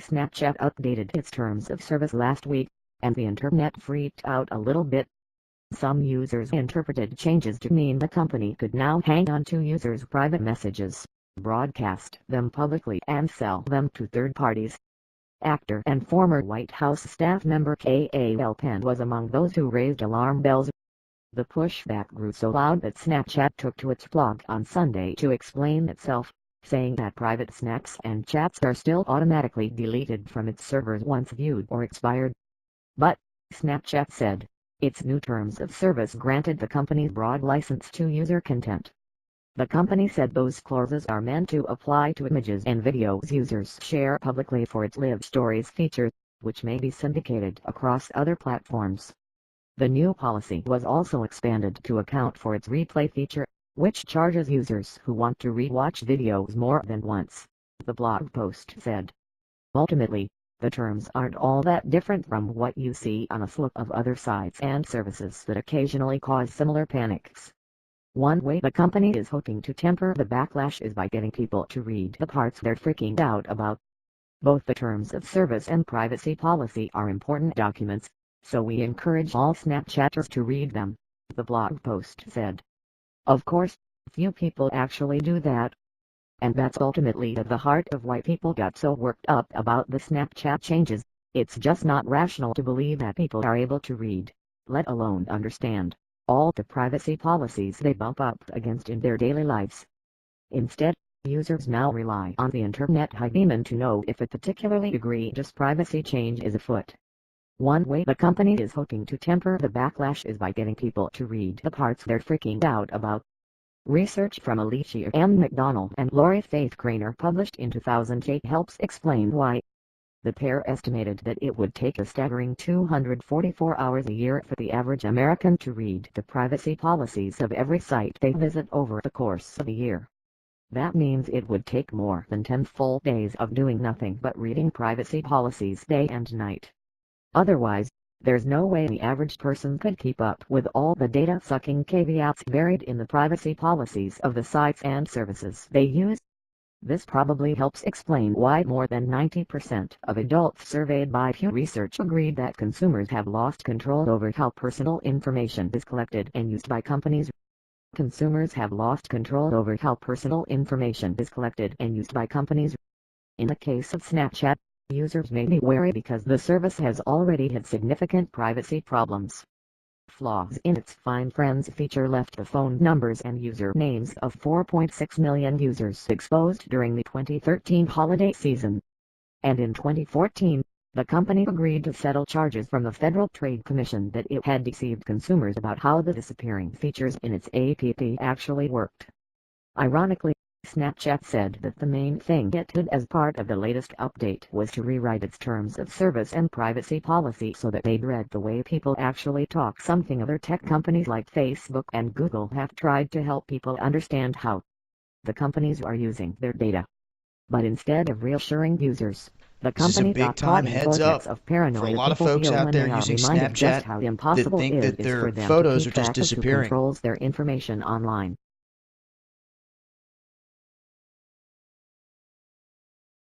Snapchat updated its terms of service last week, and the internet freaked out a little bit. Some users interpreted changes to mean the company could now hang on to users' private messages, broadcast them publicly and sell them to third parties. Actor and former White House staff member Kal Penn was among those who raised alarm bells. The pushback grew so loud that Snapchat took to its blog on Sunday to explain itself, saying that private snaps and chats are still automatically deleted from its servers once viewed or expired. But, Snapchat said, its new terms of service granted the company's broad license to user content. The company said those clauses are meant to apply to images and videos users share publicly for its Live Stories feature, which may be syndicated across other platforms. The new policy was also expanded to account for its replay feature, which charges users who want to re-watch videos more than once, the blog post said. Ultimately, the terms aren't all that different from what you see on a slew of other sites and services that occasionally cause similar panics. One way the company is hoping to temper the backlash is by getting people to read the parts they're freaking out about. Both the terms of service and privacy policy are important documents, so we encourage all Snapchatters to read them, the blog post said. Of course, few people actually do that. And that's ultimately at the heart of why people got so worked up about the Snapchat changes. It's just not rational to believe that people are able to read, let alone understand, all the privacy policies they bump up against in their daily lives. Instead, users now rely on the internet hygiene to know if a particularly egregious privacy change is afoot. One way the company is hoping to temper the backlash is by getting people to read the parts they're freaking out about. Research from Alicia M. McDonald and Lori Faith Craner published in 2008 helps explain why. The pair estimated that it would take a staggering 244 hours a year for the average American to read the privacy policies of every site they visit over the course of a year. That means it would take more than 10 full days of doing nothing but reading privacy policies day and night. Otherwise, there's no way the average person could keep up with all the data-sucking caveats buried in the privacy policies of the sites and services they use. This probably helps explain why more than 90% of adults surveyed by Pew Research agreed that consumers have lost control over how personal information is collected and used by companies. Consumers have lost control over how personal information is collected and used by companies. In the case of Snapchat, users may be wary because the service has already had significant privacy problems. Flaws in its Find Friends feature left the phone numbers and usernames of 4.6 million users exposed during the 2013 holiday season. And in 2014, the company agreed to settle charges from the Federal Trade Commission that it had deceived consumers about how the disappearing features in its app actually worked. Ironically, Snapchat said that the main thing it did as part of the latest update was to rewrite its terms of service and privacy policy so that they'd read the way people actually talk, something other tech companies like Facebook and Google have tried to help people understand how the companies are using their data. But instead of reassuring users, the This is a company big got caught time in heads vortex up of for paranoia a lot of people folks feel out when there they are using reminded just Snapchat how that impossible think it that is their for them to photos keep are just track of who disappearing. controls their information online.